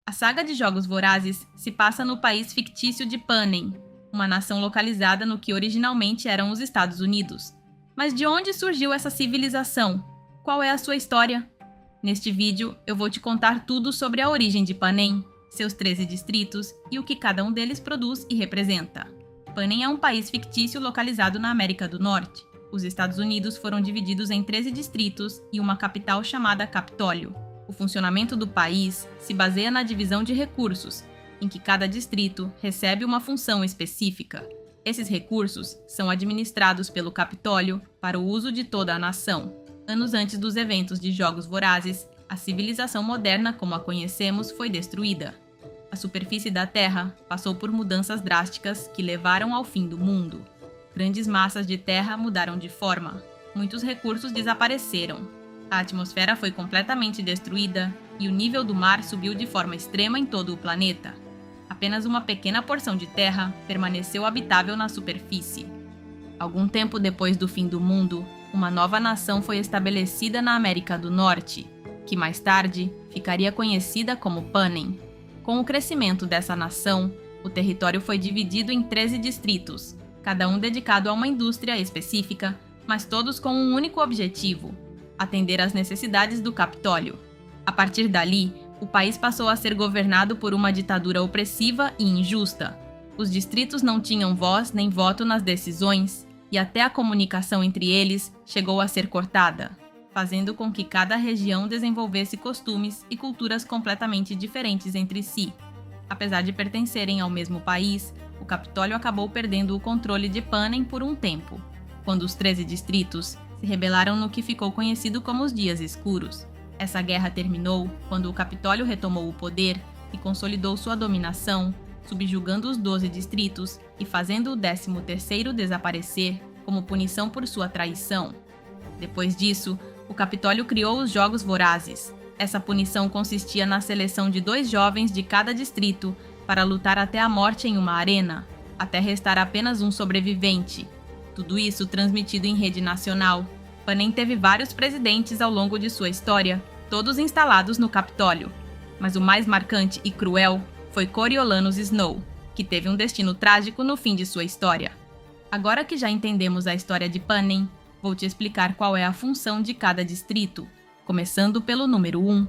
A saga de Jogos Vorazes se passa no país fictício de Panem, uma nação localizada no que originalmente eram os Estados Unidos. Mas de onde surgiu essa civilização? Qual é a sua história? Neste vídeo, eu vou te contar tudo sobre a origem de Panem, seus 13 distritos e o que cada um deles produz e representa. Panem é um país fictício localizado na América do Norte. Os Estados Unidos foram divididos em 13 distritos e uma capital chamada Capitólio. O funcionamento do país se baseia na divisão de recursos, em que cada distrito recebe uma função específica. Esses recursos são administrados pelo Capitólio para o uso de toda a nação. Anos antes dos eventos de Jogos Vorazes, a civilização moderna como a conhecemos foi destruída. A superfície da Terra passou por mudanças drásticas que levaram ao fim do mundo. Grandes massas de terra mudaram de forma. Muitos recursos desapareceram. A atmosfera foi completamente destruída e o nível do mar subiu de forma extrema em todo o planeta. Apenas uma pequena porção de terra permaneceu habitável na superfície. Algum tempo depois do fim do mundo, uma nova nação foi estabelecida na América do Norte, que mais tarde ficaria conhecida como Panem. Com o crescimento dessa nação, o território foi dividido em 13 distritos, cada um dedicado a uma indústria específica, mas todos com um único objetivo: atender às necessidades do Capitólio. A partir dali, o país passou a ser governado por uma ditadura opressiva e injusta. Os distritos não tinham voz nem voto nas decisões, e até a comunicação entre eles chegou a ser cortada, fazendo com que cada região desenvolvesse costumes e culturas completamente diferentes entre si. Apesar de pertencerem ao mesmo país, o Capitólio acabou perdendo o controle de Panem por um tempo, quando os 13 distritos se rebelaram no que ficou conhecido como os Dias Escuros. Essa guerra terminou quando o Capitólio retomou o poder e consolidou sua dominação, subjugando os 12 distritos e fazendo o 13º desaparecer como punição por sua traição. Depois disso, o Capitólio criou os Jogos Vorazes. Essa punição consistia na seleção de 2 jovens de cada distrito para lutar até a morte em uma arena, até restar apenas um sobrevivente. Tudo isso transmitido em rede nacional. Panem teve vários presidentes ao longo de sua história, todos instalados no Capitólio. Mas o mais marcante e cruel foi Coriolanus Snow, que teve um destino trágico no fim de sua história. Agora que já entendemos a história de Panem, vou te explicar qual é a função de cada distrito, começando pelo número 1.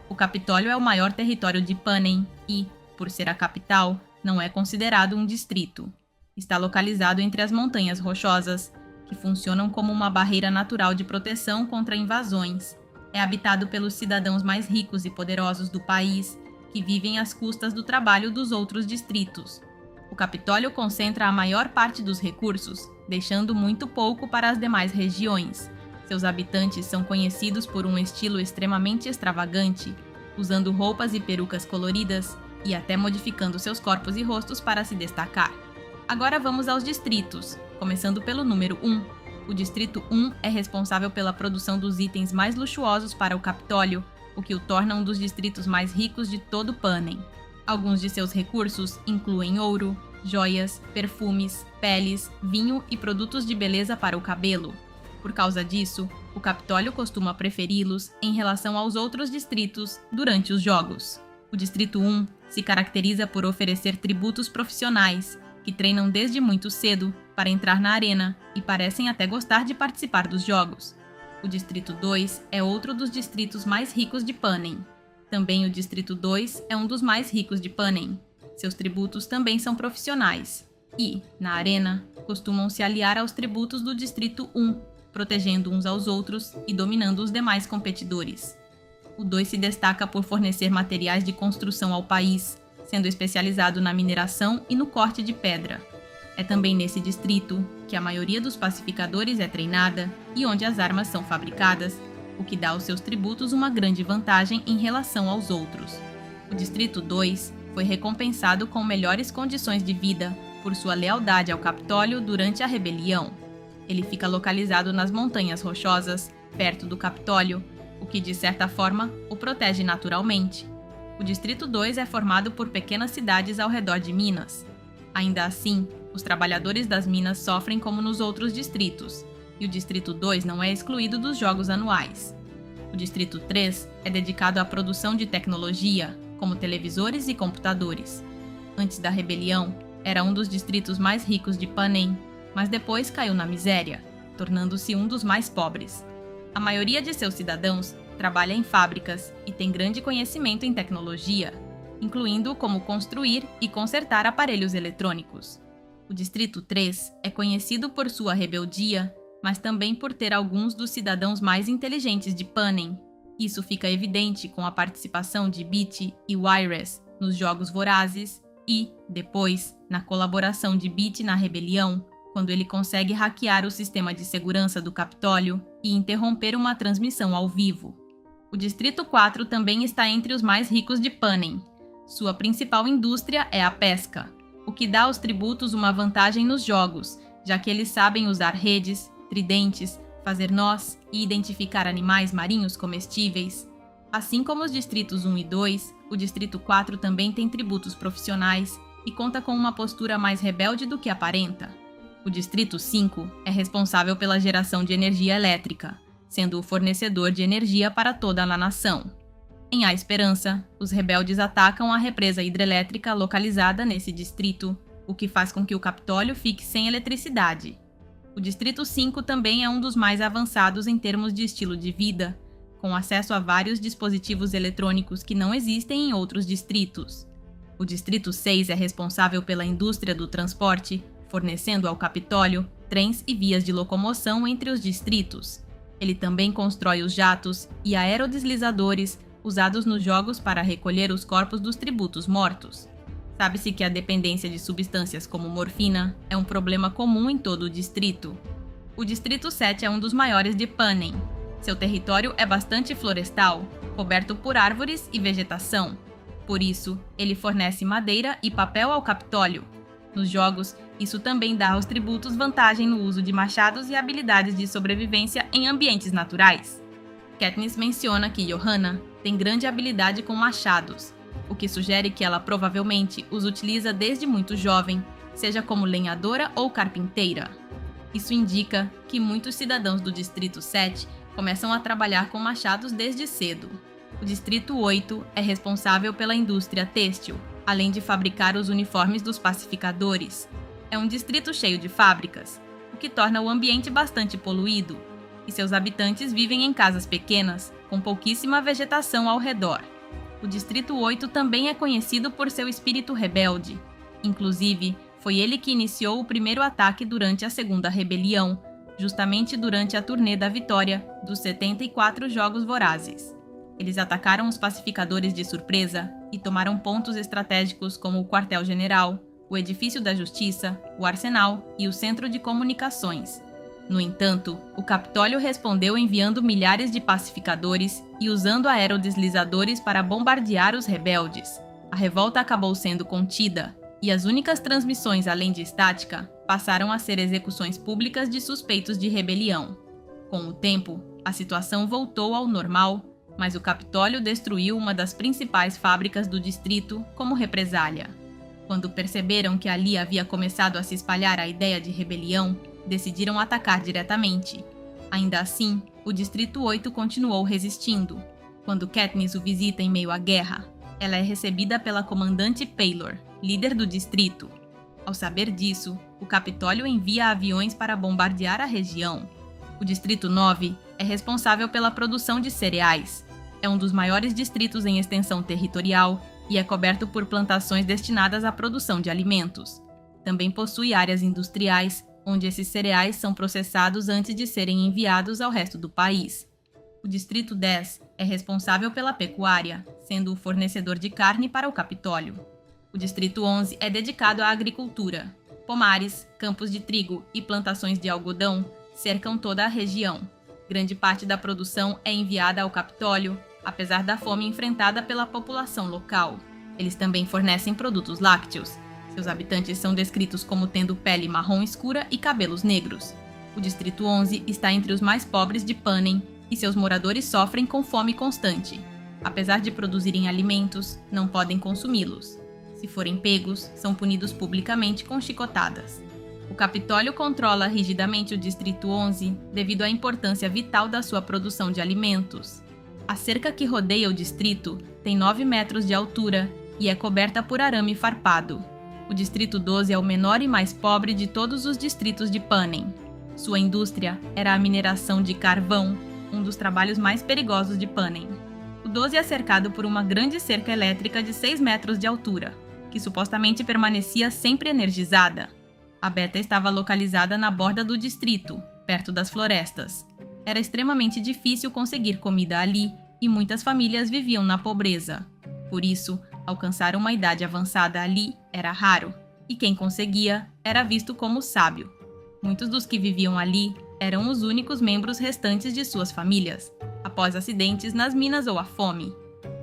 O Capitólio é o maior território de Panem e, por ser a capital, não é considerado um distrito. Está localizado entre as montanhas rochosas, que funcionam como uma barreira natural de proteção contra invasões. É habitado pelos cidadãos mais ricos e poderosos do país, que vivem às custas do trabalho dos outros distritos. O Capitólio concentra a maior parte dos recursos, deixando muito pouco para as demais regiões. Seus habitantes são conhecidos por um estilo extremamente extravagante, usando roupas e perucas coloridas e até modificando seus corpos e rostos para se destacar. Agora vamos aos distritos, começando pelo número 1. O Distrito 1 é responsável pela produção dos itens mais luxuosos para o Capitólio, o que o torna um dos distritos mais ricos de todo Panem. Alguns de seus recursos incluem ouro, joias, perfumes, peles, vinho e produtos de beleza para o cabelo. Por causa disso, o Capitólio costuma preferi-los em relação aos outros distritos durante os jogos. O Distrito 1 se caracteriza por oferecer tributos profissionais, que treinam desde muito cedo para entrar na arena e parecem até gostar de participar dos jogos. O Distrito 2 é outro dos distritos mais ricos de Panem. Também o Distrito 2 é um dos mais ricos de Panem. Seus tributos também são profissionais e, na arena, costumam se aliar aos tributos do Distrito 1, protegendo uns aos outros e dominando os demais competidores. O 2 se destaca por fornecer materiais de construção ao país, sendo especializado na mineração e no corte de pedra. É também nesse distrito que a maioria dos pacificadores é treinada e onde as armas são fabricadas, o que dá aos seus tributos uma grande vantagem em relação aos outros. O Distrito 2 foi recompensado com melhores condições de vida por sua lealdade ao Capitólio durante a rebelião. Ele fica localizado nas montanhas rochosas, perto do Capitólio, o que de certa forma o protege naturalmente. O Distrito 2 é formado por pequenas cidades ao redor de minas. Ainda assim, os trabalhadores das minas sofrem como nos outros distritos, e o Distrito 2 não é excluído dos jogos anuais. O Distrito 3 é dedicado à produção de tecnologia. como televisores e computadores. Antes da rebelião, era um dos distritos mais ricos de Panem, mas depois caiu na miséria, tornando-se um dos mais pobres. A maioria de seus cidadãos trabalha em fábricas e tem grande conhecimento em tecnologia, incluindo como construir e consertar aparelhos eletrônicos. O Distrito 3 é conhecido por sua rebeldia, mas também por ter alguns dos cidadãos mais inteligentes de Panem. Isso fica evidente com a participação de Beat e Wiress nos Jogos Vorazes e, depois, na colaboração de Beat na rebelião, quando ele consegue hackear o sistema de segurança do Capitólio e interromper uma transmissão ao vivo. O Distrito 4 também está entre os mais ricos de Panem. Sua principal indústria é a pesca, o que dá aos tributos uma vantagem nos jogos, já que eles sabem usar redes, tridentes, fazer nós e identificar animais marinhos comestíveis. Assim como os distritos 1 e 2, o Distrito 4 também tem tributos profissionais e conta com uma postura mais rebelde do que aparenta. O Distrito 5 é responsável pela geração de energia elétrica, sendo o fornecedor de energia para toda a nação. Em A Esperança, os rebeldes atacam a represa hidrelétrica localizada nesse distrito, o que faz com que o Capitólio fique sem eletricidade. O Distrito 5 também é um dos mais avançados em termos de estilo de vida, com acesso a vários dispositivos eletrônicos que não existem em outros distritos. O Distrito 6 é responsável pela indústria do transporte, fornecendo ao Capitólio trens e vias de locomoção entre os distritos. Ele também constrói os jatos e aerodeslizadores usados nos jogos para recolher os corpos dos tributos mortos. Sabe-se que a dependência de substâncias como morfina é um problema comum em todo o distrito. O Distrito 7 é um dos maiores de Panem. Seu território é bastante florestal, coberto por árvores e vegetação. Por isso, ele fornece madeira e papel ao Capitólio. Nos jogos, isso também dá aos tributos vantagem no uso de machados e habilidades de sobrevivência em ambientes naturais. Katniss menciona que Johanna tem grande habilidade com machados, o que sugere que ela provavelmente os utiliza desde muito jovem, seja como lenhadora ou carpinteira. Isso indica que muitos cidadãos do Distrito 7 começam a trabalhar com machados desde cedo. O Distrito 8 é responsável pela indústria têxtil, além de fabricar os uniformes dos pacificadores. É um distrito cheio de fábricas, o que torna o ambiente bastante poluído, e seus habitantes vivem em casas pequenas, com pouquíssima vegetação ao redor. O Distrito 8 também é conhecido por seu espírito rebelde. Inclusive, foi ele que iniciou o primeiro ataque durante a Segunda Rebelião, justamente durante a Turnê da Vitória dos 74 Jogos Vorazes. Eles atacaram os pacificadores de surpresa e tomaram pontos estratégicos como o quartel-general, o edifício da Justiça, o arsenal e o centro de comunicações. No entanto, o Capitólio respondeu enviando milhares de pacificadores e usando aerodeslizadores para bombardear os rebeldes. A revolta acabou sendo contida, e as únicas transmissões além de estática passaram a ser execuções públicas de suspeitos de rebelião. Com o tempo, a situação voltou ao normal, mas o Capitólio destruiu uma das principais fábricas do distrito como represália. Quando perceberam que ali havia começado a se espalhar a ideia de rebelião, decidiram atacar diretamente. Ainda assim, o Distrito 8 continuou resistindo. Quando Katniss o visita em meio à guerra, ela é recebida pela comandante Paylor, líder do distrito. Ao saber disso, o Capitólio envia aviões para bombardear a região. O Distrito 9 é responsável pela produção de cereais. É um dos maiores distritos em extensão territorial e é coberto por plantações destinadas à produção de alimentos. Também possui áreas industriais, onde esses cereais são processados antes de serem enviados ao resto do país. O Distrito 10 é responsável pela pecuária, sendo o fornecedor de carne para o Capitólio. O Distrito 11 é dedicado à agricultura. Pomares, campos de trigo e plantações de algodão cercam toda a região. Grande parte da produção é enviada ao Capitólio, apesar da fome enfrentada pela população local. Eles também fornecem produtos lácteos. Seus habitantes são descritos como tendo pele marrom escura e cabelos negros. O Distrito 11 está entre os mais pobres de Panem e seus moradores sofrem com fome constante. Apesar de produzirem alimentos, não podem consumi-los. Se forem pegos, são punidos publicamente com chicotadas. O Capitólio controla rigidamente o Distrito 11 devido à importância vital da sua produção de alimentos. A cerca que rodeia o distrito tem tem 9 metros de altura e é coberta por arame farpado. O Distrito 12 é o menor e mais pobre de todos os distritos de Panem. Sua indústria era a mineração de carvão, um dos trabalhos mais perigosos de Panem. O 12 é cercado por uma grande cerca elétrica de 6 metros de altura, que supostamente permanecia sempre energizada. A Beta estava localizada na borda do distrito, perto das florestas. Era extremamente difícil conseguir comida ali e muitas famílias viviam na pobreza. Por isso, alcançar uma idade avançada ali era raro, e quem conseguia era visto como sábio. Muitos dos que viviam ali eram os únicos membros restantes de suas famílias, após acidentes nas minas ou a fome.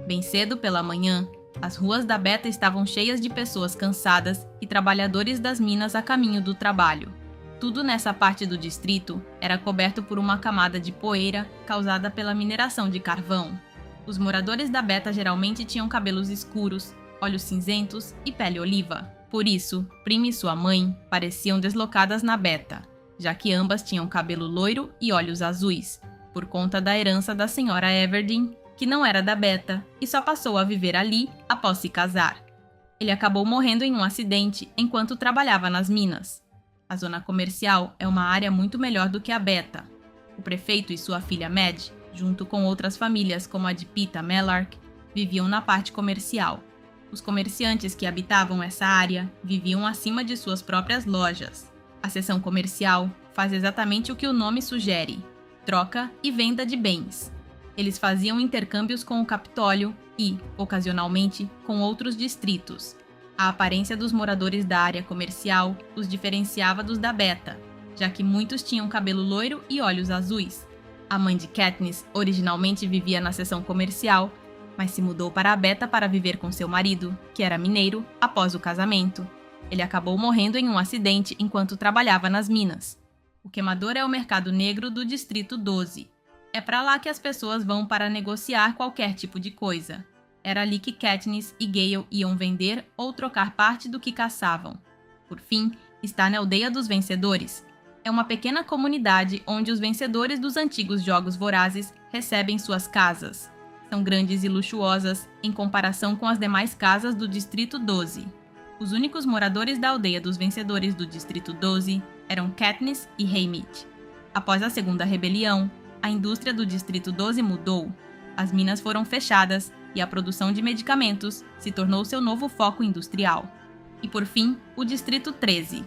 Bem cedo pela manhã, as ruas da Beta estavam cheias de pessoas cansadas e trabalhadores das minas a caminho do trabalho. Tudo nessa parte do distrito era coberto por uma camada de poeira causada pela mineração de carvão. Os moradores da Beta geralmente tinham cabelos escuros, olhos cinzentos e pele oliva. Por isso, Prima e sua mãe pareciam deslocadas na Beta, já que ambas tinham cabelo loiro e olhos azuis, por conta da herança da senhora Everdeen, que não era da Beta e só passou a viver ali após se casar. Ele acabou morrendo em um acidente enquanto trabalhava nas minas. A zona comercial é uma área muito melhor do que a Beta. O prefeito e sua filha Mad, junto com outras famílias como a de Pita Mellark, viviam na parte comercial. Os comerciantes que habitavam essa área viviam acima de suas próprias lojas. A seção comercial faz exatamente o que o nome sugere: troca e venda de bens. Eles faziam intercâmbios com o Capitólio e, ocasionalmente, com outros distritos. A aparência dos moradores da área comercial os diferenciava dos da Beta, já que muitos tinham cabelo loiro e olhos azuis. A mãe de Katniss originalmente vivia na seção comercial, mas se mudou para a Beta para viver com seu marido, que era mineiro, após o casamento. Ele acabou morrendo em um acidente enquanto trabalhava nas minas. O queimador é o mercado negro do Distrito 12. É para lá que as pessoas vão para negociar qualquer tipo de coisa. Era ali que Katniss e Gale iam vender ou trocar parte do que caçavam. Por fim, está na Aldeia dos Vencedores. É uma pequena comunidade onde os vencedores dos antigos Jogos Vorazes recebem suas casas. São grandes e luxuosas em comparação com as demais casas do Distrito 12. Os únicos moradores da Aldeia dos Vencedores do Distrito 12 eram Katniss e Haymitch. Após a Segunda Rebelião, a indústria do Distrito 12 mudou. As minas foram fechadas e a produção de medicamentos se tornou seu novo foco industrial. E por fim, o Distrito 13.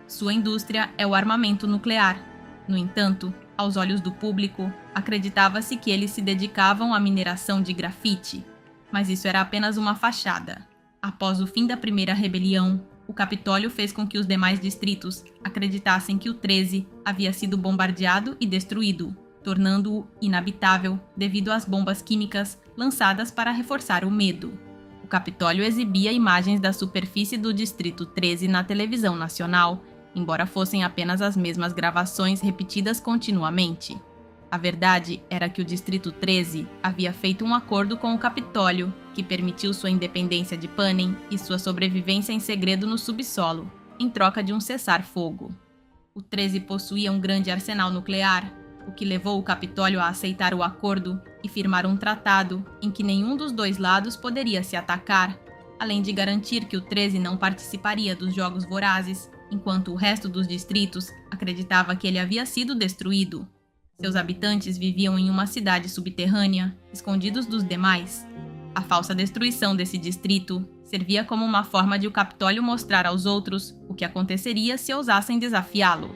Sua indústria é o armamento nuclear. No entanto, aos olhos do público, acreditava-se que eles se dedicavam à mineração de grafite, mas isso era apenas uma fachada. Após o fim da Primeira Rebelião, o Capitólio fez com que os demais distritos acreditassem que o 13 havia sido bombardeado e destruído, tornando-o inabitável devido às bombas químicas lançadas para reforçar o medo. O Capitólio exibia imagens da superfície do Distrito 13 na televisão nacional, embora fossem apenas as mesmas gravações repetidas continuamente. A verdade era que o Distrito 13 havia feito um acordo com o Capitólio que permitiu sua independência de Panem e sua sobrevivência em segredo no subsolo, em troca de um cessar-fogo. O 13 possuía um grande arsenal nuclear, o que levou o Capitólio a aceitar o acordo e firmar um tratado em que nenhum dos dois lados poderia se atacar, além de garantir que o 13 não participaria dos Jogos Vorazes, enquanto o resto dos distritos acreditava que ele havia sido destruído. Seus habitantes viviam em uma cidade subterrânea, escondidos dos demais. A falsa destruição desse distrito servia como uma forma de o Capitólio mostrar aos outros o que aconteceria se ousassem desafiá-lo.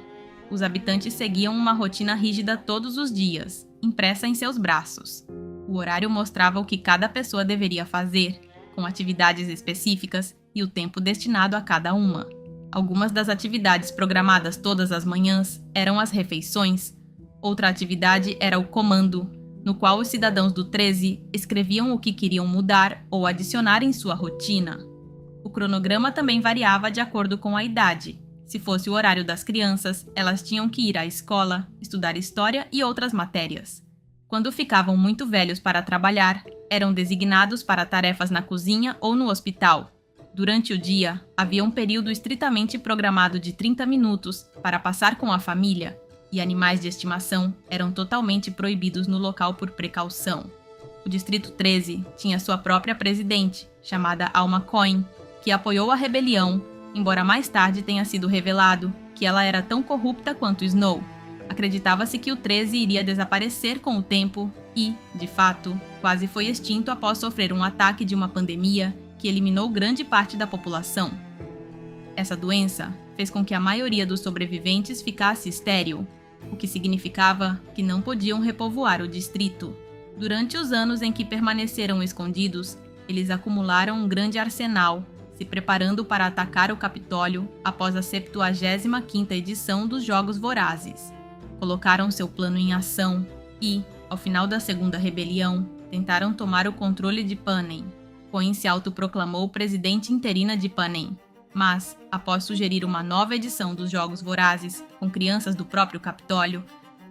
Os habitantes seguiam uma rotina rígida todos os dias, impressa em seus braços. O horário mostrava o que cada pessoa deveria fazer, com atividades específicas e o tempo destinado a cada uma. Algumas das atividades programadas todas as manhãs eram as refeições. Outra atividade era o comando, no qual os cidadãos do 13 escreviam o que queriam mudar ou adicionar em sua rotina. O cronograma também variava de acordo com a idade. Se fosse o horário das crianças, elas tinham que ir à escola, estudar história e outras matérias. Quando ficavam muito velhos para trabalhar, eram designados para tarefas na cozinha ou no hospital. Durante o dia, havia um período estritamente programado de 30 minutos para passar com a família, e animais de estimação eram totalmente proibidos no local por precaução. O Distrito 13 tinha sua própria presidente, chamada Alma Coin, que apoiou a rebelião, embora mais tarde tenha sido revelado que ela era tão corrupta quanto Snow. Acreditava-se que o 13 iria desaparecer com o tempo e, de fato, quase foi extinto após sofrer um ataque de uma pandemia que eliminou grande parte da população. Essa doença fez com que a maioria dos sobreviventes ficasse estéril, o que significava que não podiam repovoar o distrito. Durante os anos em que permaneceram escondidos, eles acumularam um grande arsenal, se preparando para atacar o Capitólio após a 75ª edição dos Jogos Vorazes. Colocaram seu plano em ação e, ao final da Segunda Rebelião, tentaram tomar o controle de Panem. Coin se autoproclamou presidente interina de Panem, mas, após sugerir uma nova edição dos Jogos Vorazes com crianças do próprio Capitólio,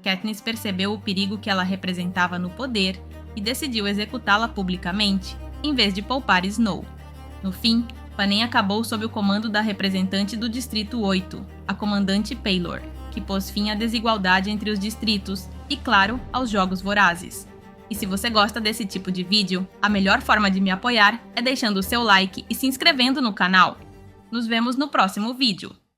Katniss percebeu o perigo que ela representava no poder e decidiu executá-la publicamente, em vez de poupar Snow. No fim, Panem acabou sob o comando da representante do Distrito 8, a comandante Paylor, que pôs fim à desigualdade entre os distritos e, claro, aos Jogos Vorazes. E se você gosta desse tipo de vídeo, a melhor forma de me apoiar é deixando o seu like e se inscrevendo no canal. Nos vemos no próximo vídeo.